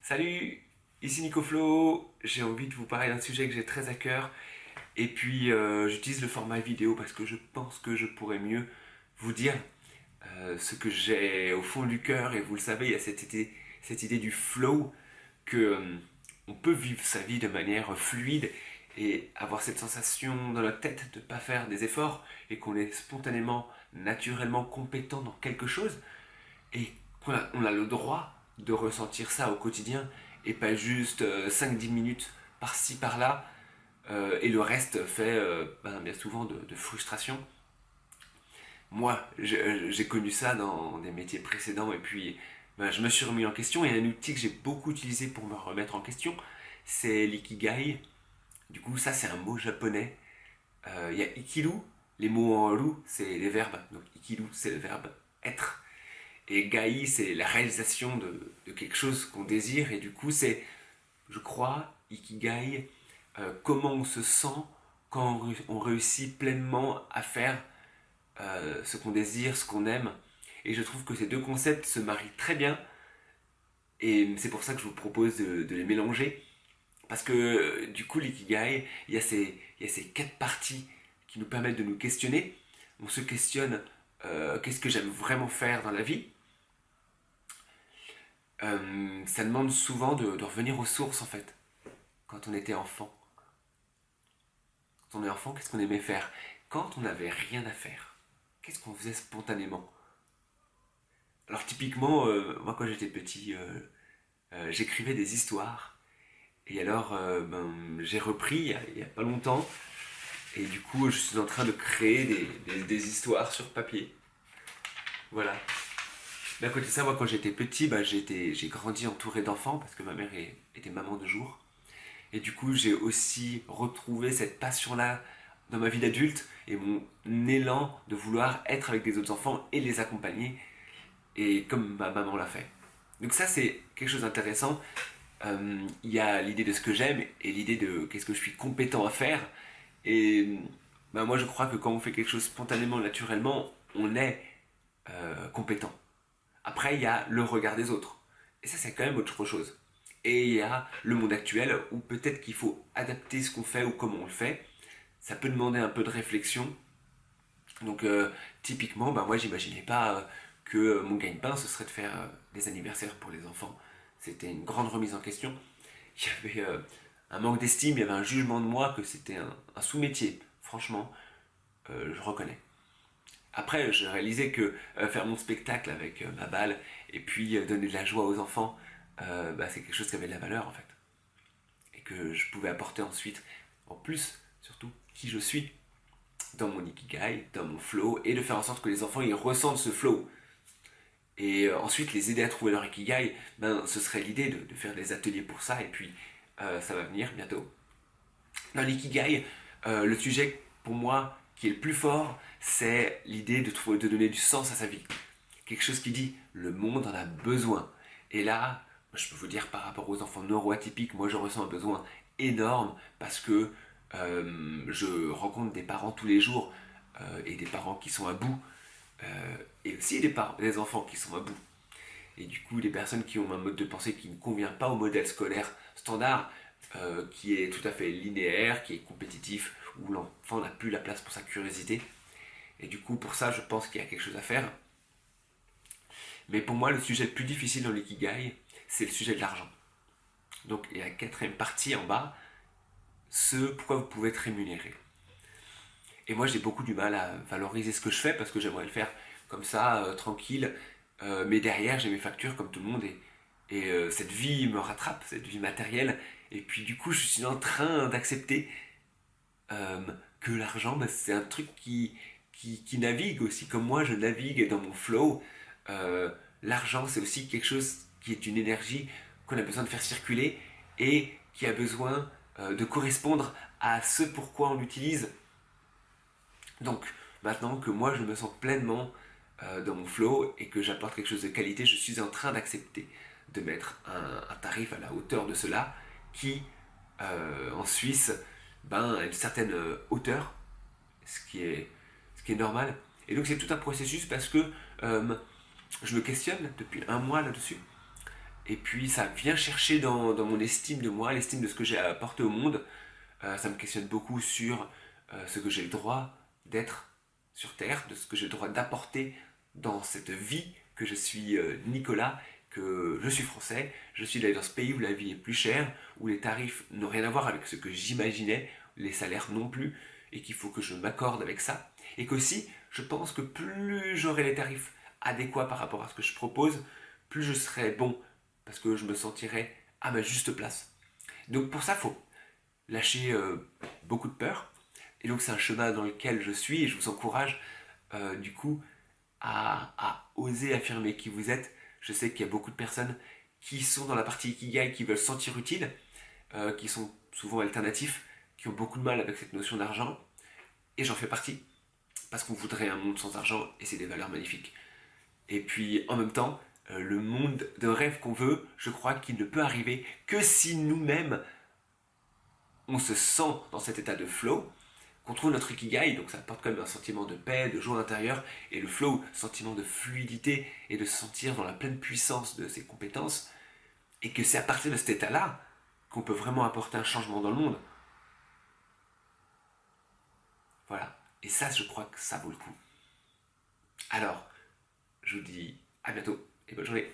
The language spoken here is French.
Salut, ici Nico Flo. J'ai envie de vous parler d'un sujet que j'ai très à cœur. Et puis j'utilise le format vidéo parce que je pense que je pourrais mieux vous dire ce que j'ai au fond du cœur. Et vous le savez, il y a cette idée du flow que on peut vivre sa vie de manière fluide et avoir cette sensation dans notre tête de ne pas faire des efforts et qu'on est spontanément, naturellement compétent dans quelque chose et qu'on a le droit de ressentir ça au quotidien et pas juste 5-10 minutes par-ci par-là et le reste fait bien souvent de frustration. Moi, j'ai connu ça dans des métiers précédents et puis je me suis remis en question et un outil que j'ai beaucoup utilisé pour me remettre en question, c'est l'ikigai. Du coup, ça c'est un mot japonais. Il y a ikiru, les mots en ru, c'est les verbes. Donc ikiru, c'est le verbe être. Et gai, c'est la réalisation de quelque chose qu'on désire. Et du coup, c'est, je crois, ikigai, comment on se sent quand on réussit pleinement à faire ce qu'on désire, ce qu'on aime. Et je trouve que ces deux concepts se marient très bien. Et c'est pour ça que je vous propose de les mélanger. Parce que du coup, l'ikigai, il y a ces quatre parties qui nous permettent de nous questionner. On se questionne qu'est-ce que j'aime vraiment faire dans la vie. Ça demande souvent de revenir aux sources en fait. Quand on était enfant. Quand on est enfant, qu'est-ce qu'on aimait faire? Quand on n'avait rien à faire, qu'est-ce qu'on faisait spontanément? Alors typiquement, moi quand j'étais petit, j'écrivais des histoires. Et alors, j'ai repris il y a pas longtemps. Et du coup, je suis en train de créer des histoires sur papier. Voilà. Mais à côté de ça, moi quand j'étais petit, j'ai grandi entouré d'enfants parce que ma mère était maman de jour. Et du coup, j'ai aussi retrouvé cette passion-là dans ma vie d'adulte et mon élan de vouloir être avec des autres enfants et les accompagner, et comme ma maman l'a fait. Donc ça, c'est quelque chose d'intéressant. Il y a l'idée de ce que j'aime et l'idée de qu'est-ce que je suis compétent à faire. Et moi, je crois que quand on fait quelque chose spontanément, naturellement, on est compétent. Après, il y a le regard des autres. Et ça, c'est quand même autre chose. Et il y a le monde actuel où peut-être qu'il faut adapter ce qu'on fait ou comment on le fait. Ça peut demander un peu de réflexion. Donc, typiquement, moi, j'imaginais pas que mon gagne-pain, ce serait de faire des anniversaires pour les enfants. C'était une grande remise en question. Il y avait un manque d'estime, il y avait un jugement de moi que c'était un sous-métier. Franchement, je reconnais. Après, j'ai réalisé que faire mon spectacle avec ma balle et puis donner de la joie aux enfants, c'est quelque chose qui avait de la valeur en fait. Et que je pouvais apporter ensuite, en plus, surtout, qui je suis dans mon ikigai, dans mon flow, et de faire en sorte que les enfants ils ressentent ce flow. Et ensuite, les aider à trouver leur ikigai, ce serait l'idée de faire des ateliers pour ça, et puis ça va venir bientôt. Dans l'ikigai, le sujet pour moi qui est le plus fort, c'est l'idée de donner du sens à sa vie. Quelque chose qui dit le monde en a besoin. Et là, je peux vous dire par rapport aux enfants neuroatypiques, moi je ressens un besoin énorme parce que je rencontre des parents tous les jours et des parents qui sont à bout et aussi des enfants qui sont à bout. Et du coup, des personnes qui ont un mode de pensée qui ne convient pas au modèle scolaire standard, qui est tout à fait linéaire, qui est compétitif, où l'enfant n'a plus la place pour sa curiosité. Et du coup, pour ça, je pense qu'il y a quelque chose à faire. Mais pour moi, le sujet le plus difficile dans l'ikigai, c'est le sujet de l'argent. Donc, il y a la quatrième partie en bas, ce pourquoi vous pouvez être rémunéré. Et moi, j'ai beaucoup du mal à valoriser ce que je fais parce que j'aimerais le faire comme ça, tranquille. Mais derrière, j'ai mes factures comme tout le monde et cette vie me rattrape, cette vie matérielle. Et puis du coup, je suis en train d'accepter euh, que l'argent, c'est un truc qui navigue aussi, comme moi je navigue dans mon flow. Euh, L'argent, c'est aussi quelque chose qui est une énergie qu'on a besoin de faire circuler et qui a besoin de correspondre à ce pourquoi on l'utilise. Donc, maintenant que moi je me sens pleinement dans mon flow et que j'apporte quelque chose de qualité, je suis en train d'accepter de mettre un tarif à la hauteur de cela qui, en Suisse, a une certaine hauteur, ce qui est, ce qui est normal. Et donc c'est tout un processus parce que je me questionne depuis un mois là-dessus Et puis ça vient chercher dans mon estime de moi, l'estime de ce que j'ai à apporter au monde. Ça me questionne beaucoup sur ce que j'ai le droit d'être sur Terre, de ce que j'ai le droit d'apporter dans cette vie que je suis Nicolas, que je suis français, je suis allé dans ce pays où la vie est plus chère, où les tarifs n'ont rien à voir avec ce que j'imaginais, les salaires non plus, et qu'il faut que je m'accorde avec ça. Et qu'aussi, je pense que plus j'aurai les tarifs adéquats par rapport à ce que je propose, plus je serai bon, parce que je me sentirai à ma juste place. Donc pour ça, il faut lâcher beaucoup de peur. Et donc c'est un chemin dans lequel je suis et je vous encourage du coup à oser affirmer qui vous êtes. Je sais qu'il y a beaucoup de personnes qui sont dans la partie Ikigai, qui veulent se sentir utiles, qui sont souvent alternatifs, qui ont beaucoup de mal avec cette notion d'argent. Et j'en fais partie, parce qu'on voudrait un monde sans argent et c'est des valeurs magnifiques. Et puis en même temps, le monde de rêve qu'on veut, je crois qu'il ne peut arriver que si nous-mêmes on se sent dans cet état de flow, qu'on trouve notre ikigai, donc ça apporte quand même un sentiment de paix, de joie intérieure, et le flow, sentiment de fluidité et de se sentir dans la pleine puissance de ses compétences, et que c'est à partir de cet état-là qu'on peut vraiment apporter un changement dans le monde. Voilà. Et ça, je crois que ça vaut le coup. Alors, je vous dis à bientôt et bonne journée.